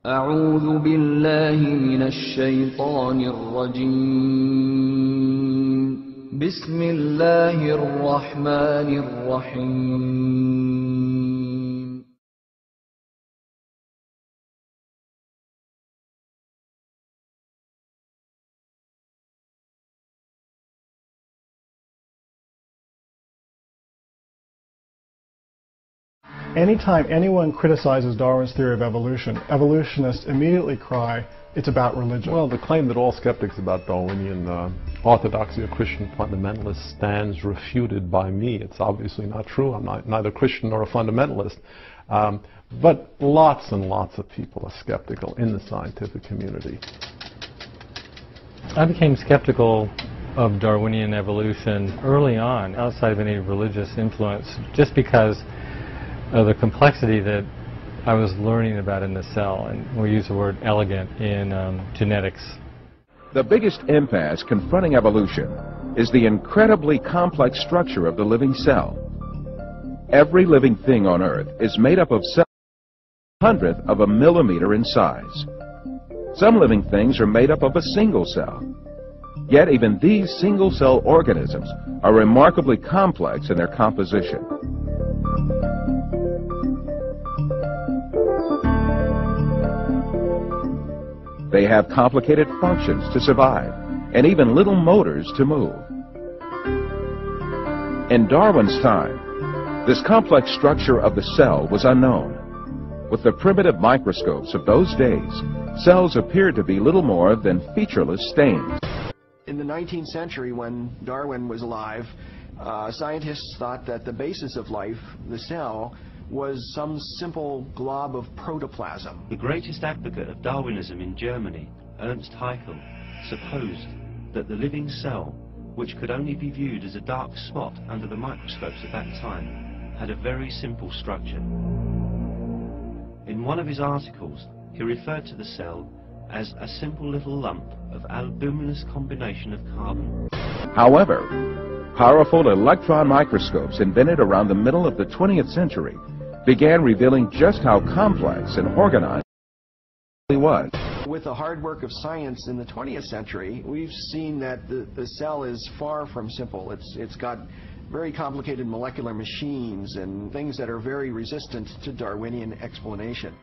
أعوذ بالله من الشيطان الرجيم بسم الله الرحمن الرحيم Anytime anyone criticizes Darwin's theory of evolution, evolutionists immediately cry, it's about religion. Well, the claim that all skeptics about Darwinian orthodoxy or Christian fundamentalists stands refuted by me. It's obviously not true. I'm neither Christian nor a fundamentalist. But lots and lots of people are skeptical in the scientific community. I became skeptical of Darwinian evolution early on, outside of any religious influence, just because of the complexity that I was learning about in the cell, and we use the word elegant in genetics. The biggest impasse confronting evolution is the incredibly complex structure of the living cell. Every living thing on Earth is made up of cells 1/100th of a millimeter in size. Some living things are made up of a single cell. Yet even these single-cell organisms are remarkably complex in their composition. They have complicated functions to survive, and even little motors to move. In Darwin's time, this complex structure of the cell was unknown. With the primitive microscopes of those days, cells appeared to be little more than featureless stains. In the 19th century, when Darwin was alive, scientists thought that the basis of life, the cell, was some simple glob of protoplasm. The greatest advocate of Darwinism in Germany, Ernst Haeckel, supposed that the living cell, which could only be viewed as a dark spot under the microscopes at that time, had a very simple structure. In one of his articles, he referred to the cell as a simple little lump of albuminous combination of carbon. However, powerful electron microscopes invented around the middle of the 20th century began revealing just how complex and organized it was. With the hard work of science in the 20th century, we've seen that the cell is far from simple. It's got very complicated molecular machines and things that are very resistant to Darwinian explanation.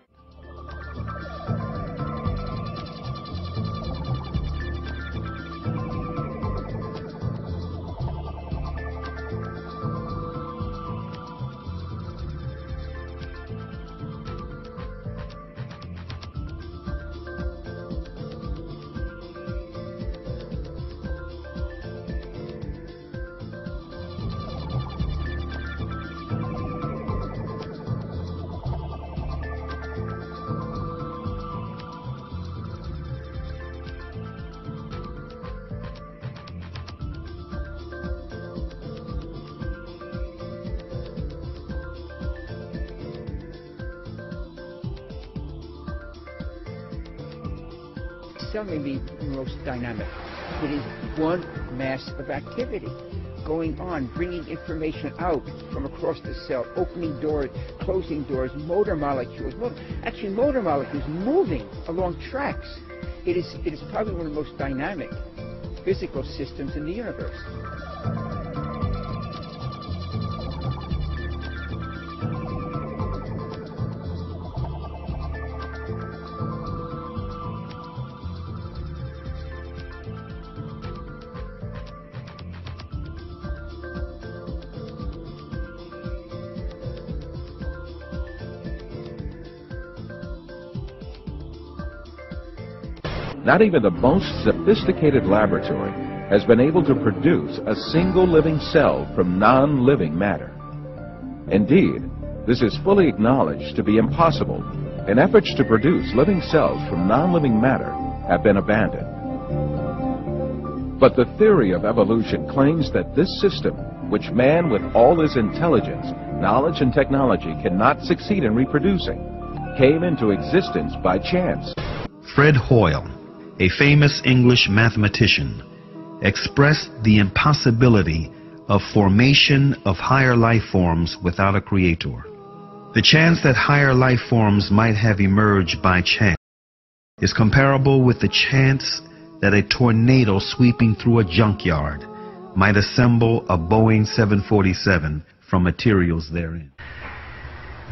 Cell may be the most dynamic. It is one mass of activity going on, bringing information out from across the cell, opening doors, closing doors, motor molecules moving along tracks. It is probably one of the most dynamic physical systems in the universe. Not even the most sophisticated laboratory has been able to produce a single living cell from non-living matter. Indeed, this is fully acknowledged to be impossible, and efforts to produce living cells from non-living matter have been abandoned. But the theory of evolution claims that this system, which man with all his intelligence, knowledge, and technology cannot succeed in reproducing, came into existence by chance. Fred Hoyle, a famous English mathematician, expressed the impossibility of formation of higher life forms without a creator. The chance that higher life forms might have emerged by chance is comparable with the chance that a tornado sweeping through a junkyard might assemble a Boeing 747 from materials therein.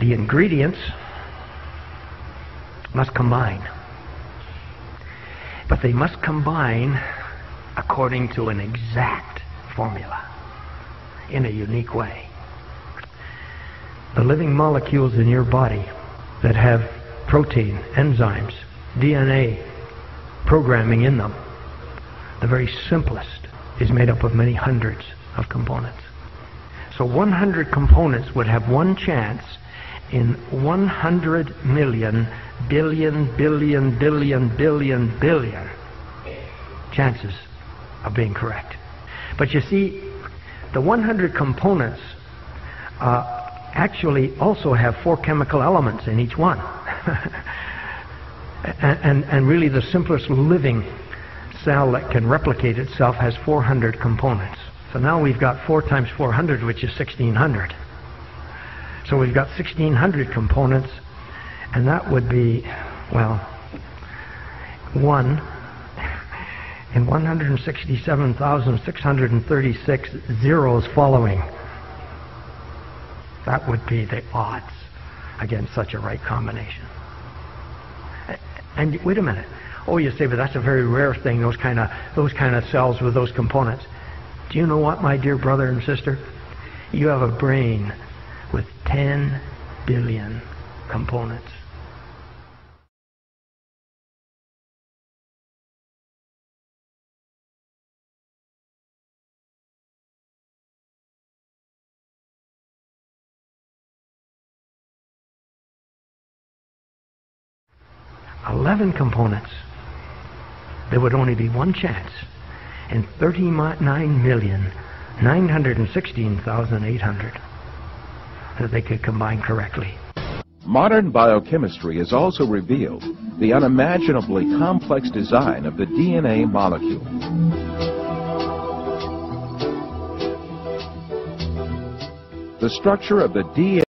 The ingredients must combine, but they must combine according to an exact formula in a unique way. The living molecules in your body that have protein, enzymes, DNA programming in them, the very simplest is made up of many hundreds of components. So 100 components would have one chance in 100 million billion chances of being correct. But you see, the 100 components actually also have 4 chemical elements in each one. and really the simplest living cell that can replicate itself has 400 components. So now we've got 4 times 400, which is 1600. So we've got 1600 components, and that would be, well, 1 in 167,636 zeros following. That would be the odds against such a right combination. And wait a minute. Oh, you say, but that's a very rare thing, those kind of cells with those components. Do you know what, my dear brother and sister? You have a brain with 10 billion components. $11 components. There would only be one chance in 39,916,800 that they could combine correctly. Modern biochemistry has also revealed the unimaginably complex design of the DNA molecule. The structure of the DNA